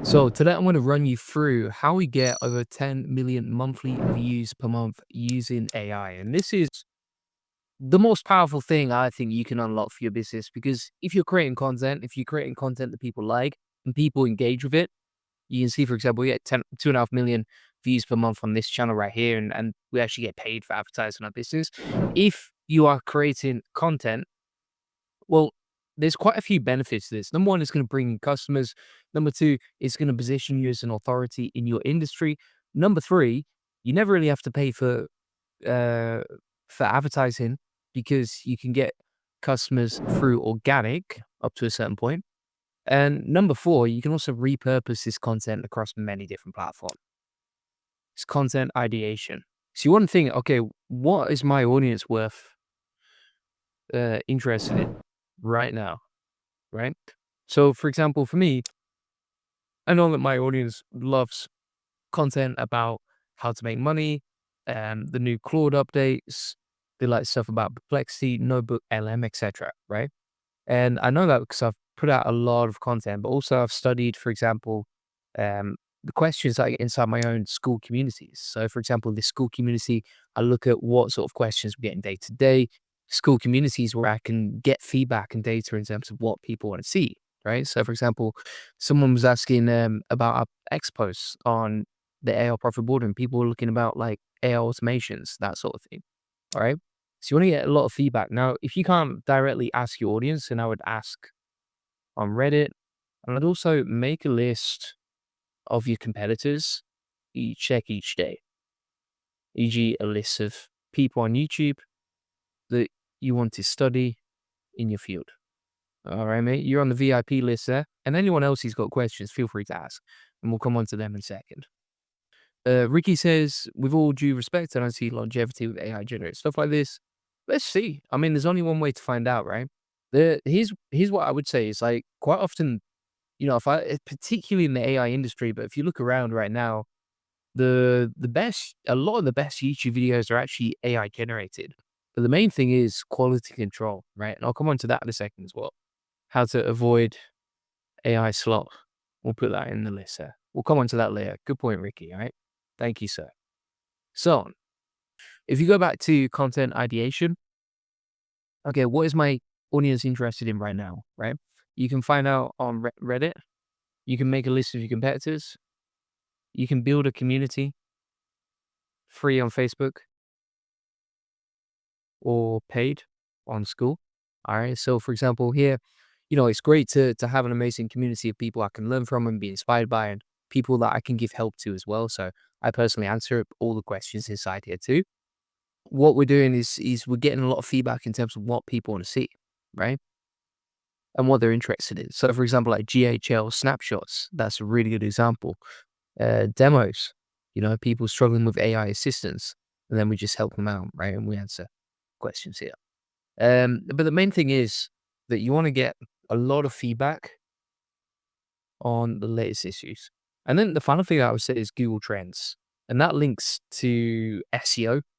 So today I'm going to run you through how we get over 10 million monthly views per month using AI. And this is the most powerful thing I think you can unlock for your business because if you're creating content, if you're creating content that people like and people engage with it, you can see, for example, we get 2.5 million views per month on this channel right here, and we actually get paid for advertising our business. If you are creating content, well, there's quite a few benefits to this. Number one, it's going to bring in customers. Number two, it's going to position you as an authority in your industry. Number three, you never really have to pay uh, for advertising because you can get customers through organic up to a certain point. And number four, you can also repurpose this content across many different platforms. It's content ideation. So you want to think, okay, what is my audience worth interested in right now? Right? So, for example, for me, I know that my audience loves content about how to make money, the new Claude updates. They like stuff about Perplexity, Notebook, LM, etc. Right? And I know that because I've put out a lot of content, but also I've studied, for example, the questions I get inside my own school communities. So, for example, this school community, I look at what sort of questions we're getting day to day. School communities where I can get feedback and data in terms of what people want to see. Right. So, for example, someone was asking about our X posts on the AI profit board, and people were looking about like AI automations, that sort of thing. All right. So you want to get a lot of feedback. Now, if you can't directly ask your audience, then I would ask on Reddit, and I'd also make a list of your competitors you check each day, e.g., a list of people on YouTube that you want to study in your field. All right, mate. You're on the VIP list there, and anyone else who's got questions, feel free to ask, and we'll come on to them in a second. Ricky says, with all due respect, I don't see longevity with AI generated stuff like this. Let's see. I mean, there's only one way to find out, right? Here's what I would say is like quite often, if particularly in the AI industry, but if you look around right now, a lot of the best YouTube videos are actually AI generated. But the main thing is quality control, right? And I'll come on to that in a second as well. How to avoid AI slop. We'll put that in the list there. We'll come on to that later. Good point, Ricky. All right. Thank you, sir. So, if you go back to content ideation, okay, what is my audience interested in right now, right? You can find out on Reddit. You can make a list of your competitors. You can build a community free on Facebook or paid on school. All right. So, for example, here, it's great to have an amazing community of people I can learn from and be inspired by, and people that I can give help to as well. So, I personally answer all the questions inside here too. What we're doing is we're getting a lot of feedback in terms of what people want to see, right? And what they're interested in. So, for example, like GHL snapshots, that's a really good example. Demos, people struggling with AI assistance, and then we just help them out, right? And we answer questions here. But the main thing is that you want to get a lot of feedback on the latest issues. And then the final thing I would say is Google Trends. And that links to SEO.